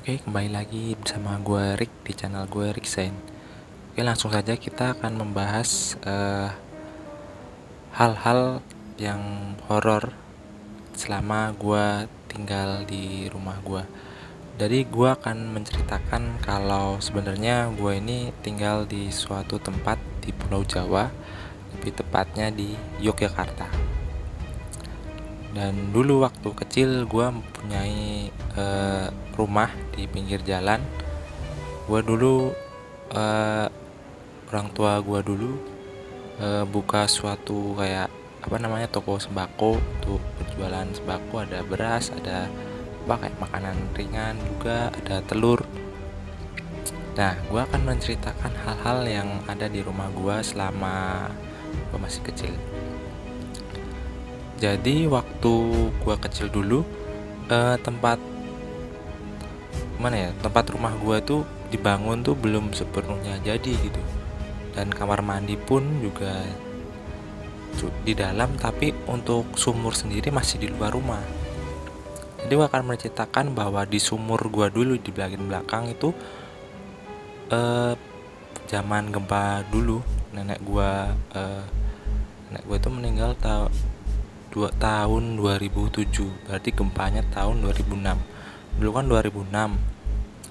Oke, kembali lagi bersama gue Rick di channel gue Rick Zain. Oke, langsung saja kita akan membahas hal-hal yang horor selama gue tinggal di rumah gue. Jadi gue akan menceritakan kalau sebenarnya gue ini tinggal di suatu tempat di Pulau Jawa, lebih tepatnya di Yogyakarta. Dan dulu waktu kecil gue mempunyai rumah di pinggir jalan. Gue dulu orang tua gue dulu buka suatu kayak toko sembako untuk berjualan sembako. Ada beras, ada kayak makanan ringan juga, ada telur. Nah, gue akan menceritakan hal-hal yang ada di rumah gue selama gue masih kecil. Jadi waktu gue kecil dulu, tempat rumah gue tuh dibangun tuh belum sepenuhnya jadi gitu. Dan kamar mandi pun juga di dalam, tapi untuk sumur sendiri masih di luar rumah. Jadi gue akan menceritakan bahwa di sumur gue dulu di bagian belakang itu zaman gempa dulu, nenek gue itu meninggal tahun 2007, berarti gempanya tahun 2006. Dulu kan 2006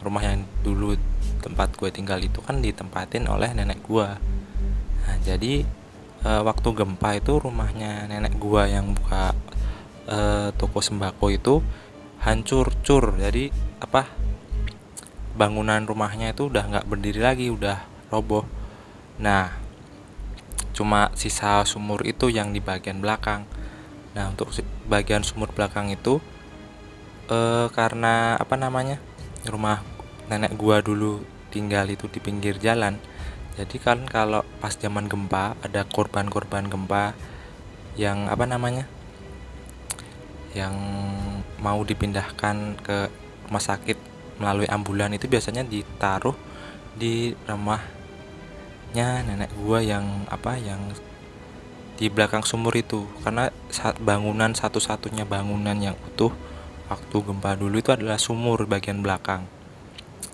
rumah yang dulu tempat gue tinggal itu kan ditempatin oleh nenek gue. Nah, jadi waktu gempa itu rumahnya nenek gue yang buka toko sembako itu hancur cur. Jadi bangunan rumahnya itu udah nggak berdiri lagi, udah roboh. Nah, cuma sisa sumur itu yang di bagian belakang. Nah, untuk bagian sumur belakang itu karena rumah nenek gua dulu tinggal itu di pinggir jalan. Jadi kan kalau pas zaman gempa ada korban-korban gempa yang yang mau dipindahkan ke rumah sakit melalui ambulan, itu biasanya ditaruh di rumahnya nenek gua yang di belakang sumur itu, karena bangunan satu-satunya bangunan yang utuh waktu gempa dulu itu adalah sumur bagian belakang.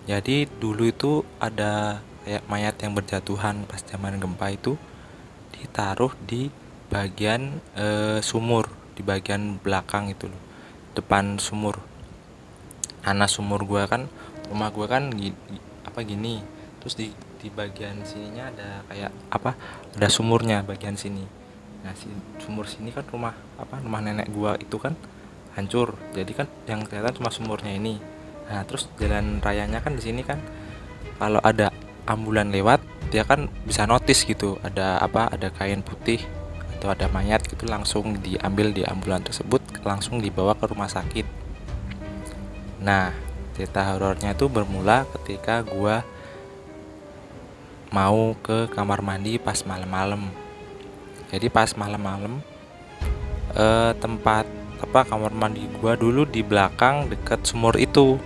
Jadi dulu itu ada kayak mayat yang berjatuhan pas zaman gempa itu ditaruh di bagian sumur di bagian belakang itu loh, depan sumur. Karena sumur gua kan, rumah gua kan gini, terus di bagian sininya ada kayak ada sumurnya bagian sini. Nah, sumur sini kan rumah nenek gua itu kan hancur. Jadi kan yang kelihatan cuma sumurnya ini. Nah, terus jalan rayanya kan di sini kan kalau ada ambulan lewat, dia kan bisa notice gitu, ada kain putih atau ada mayat gitu, langsung diambil di ambulan tersebut, langsung dibawa ke rumah sakit. Nah, cerita horornya itu bermula ketika gua mau ke kamar mandi pas malam-malam. Jadi pas malam-malam tempat kamar mandi gua dulu di belakang deket sumur itu.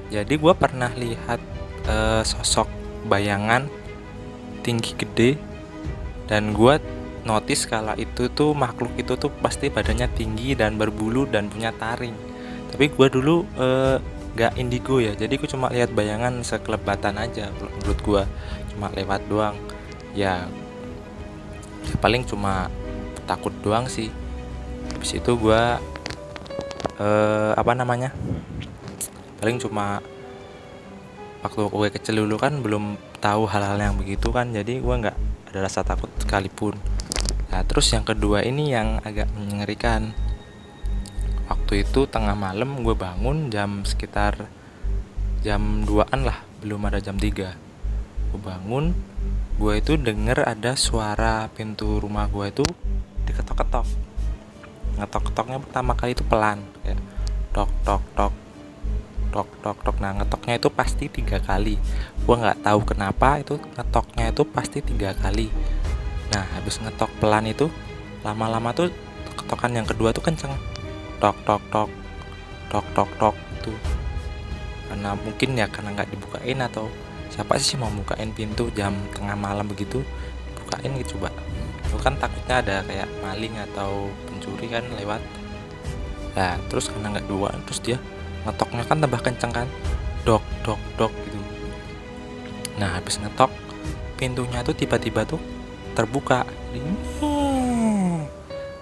Jadi gua pernah lihat sosok bayangan tinggi gede, dan gua notice kalau itu tuh makhluk itu tuh pasti badannya tinggi dan berbulu dan punya taring. Tapi gua dulu gak indigo ya, jadi gua cuma lihat bayangan sekelebatan aja. Menurut gua cuma lewat doang ya, paling cuma takut doang sih. Habis itu gue paling cuma waktu gue kecil dulu kan belum tahu hal-hal yang begitu kan, jadi gue nggak ada rasa takut sekalipun. Nah, terus yang kedua ini yang agak mengerikan. Waktu itu tengah malam gue bangun sekitar jam 2-an lah, belum ada jam 3. Gue bangun, gue itu denger ada suara pintu rumah gue itu diketok-ketok. Ngetok-ketoknya pertama kali itu pelan, kayak tok tok tok tok tok tok. Nah, ngetoknya itu pasti 3 kali. Gue nggak tahu kenapa itu ngetoknya itu pasti 3 kali. Nah, habis ngetok pelan itu lama-lama tuh ketokan yang kedua tuh kenceng, tok tok tok tok tok tok itu. Karena mungkin ya karena nggak dibukain, atau siapa sih mau bukain pintu jam tengah malam begitu, bukain gitu coba. Itu kan takutnya ada kayak maling atau pencuri kan lewat. Nah, terus karena nggak dibukain, terus dia ngetoknya kan tambah kenceng kan, dok dok dok gitu. Nah habis ngetok, pintunya tuh tiba-tiba tuh terbuka.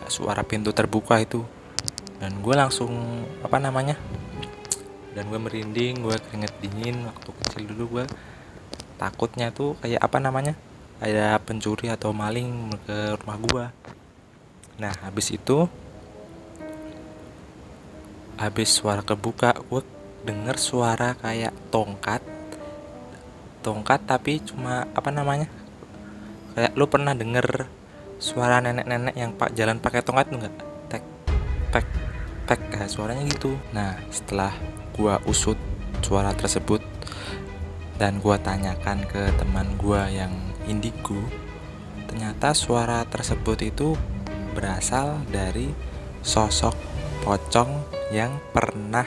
Suara pintu terbuka itu, dan gue langsung dan gue merinding, gue keringet dingin. Waktu kecil dulu gue takutnya tuh kayak ada pencuri atau maling ke rumah gue. Nah habis suara kebuka, gue denger suara kayak tongkat tapi cuma kayak lu pernah denger suara nenek-nenek yang jalan pakai tongkat tuh nggak, tek tek tek, suaranya gitu. Nah setelah gua usut suara tersebut dan gua tanyakan ke teman gua yang indigo, ternyata suara tersebut itu berasal dari sosok pocong yang pernah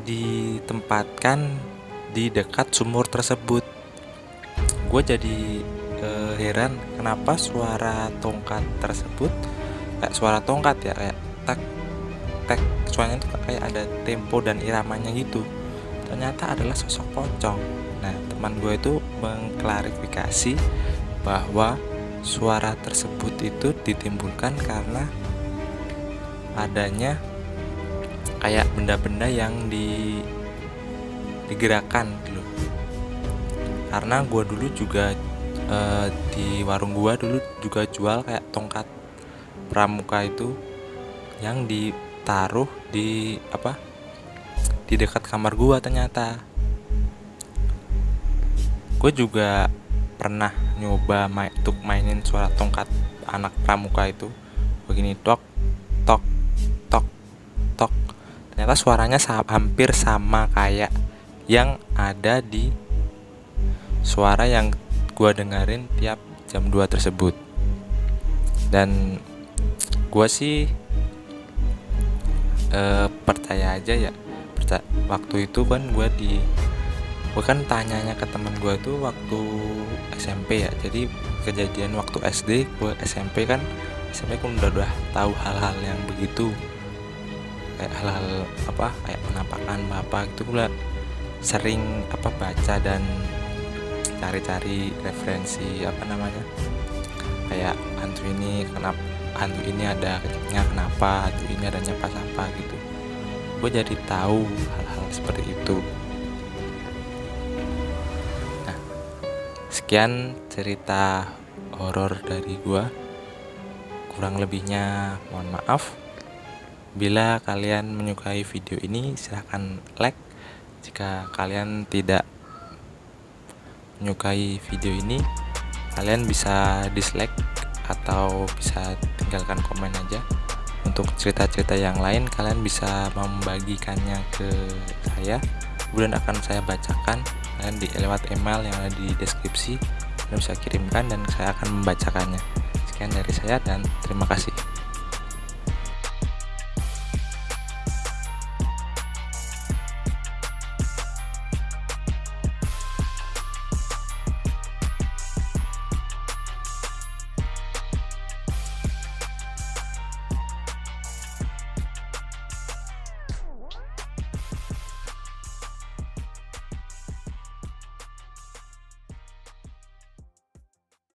ditempatkan di dekat sumur tersebut. Gue jadi heran kenapa suara tongkat tersebut kayak suara tongkat ya, kayak tak tek, suaranya itu kayak ada tempo dan iramanya gitu. Ternyata adalah sosok pocong. Nah teman gue itu mengklarifikasi bahwa suara tersebut itu ditimbulkan karena adanya kayak benda-benda yang digerakkan gitu. Karena gue dulu juga di warung gua dulu juga jual kayak tongkat pramuka itu yang ditaruh di dekat kamar gua. Ternyata gue juga pernah nyoba untuk mainin suara tongkat anak pramuka itu begini, tok tok tok tok. Ternyata suaranya hampir sama kayak yang ada di suara yang gue dengerin tiap jam 2 tersebut. Dan gue sih percaya aja ya. Waktu itu kan gue kan tanyanya ke teman gue tuh waktu SMP ya. Jadi kejadian waktu SD, gue SMP kan udah tahu hal-hal yang begitu, kayak hal-hal kayak penampakan bapak gitu. Gue sering baca dan cari-cari referensi kayak hantu ini ada kecilnya kenapa, hantu ini adanya pas apa gitu. Gue jadi tahu hal-hal seperti itu. Nah sekian cerita horor dari gue, kurang lebihnya mohon maaf. Bila kalian menyukai video ini silahkan like. Jika kalian tidak menyukai video ini, kalian bisa dislike atau bisa tinggalkan komen aja. Untuk cerita-cerita yang lain kalian bisa membagikannya ke saya, kemudian akan saya bacakan. Kalian lewat email yang ada di deskripsi kalian bisa kirimkan dan saya akan membacakannya. Sekian dari saya dan terima kasih.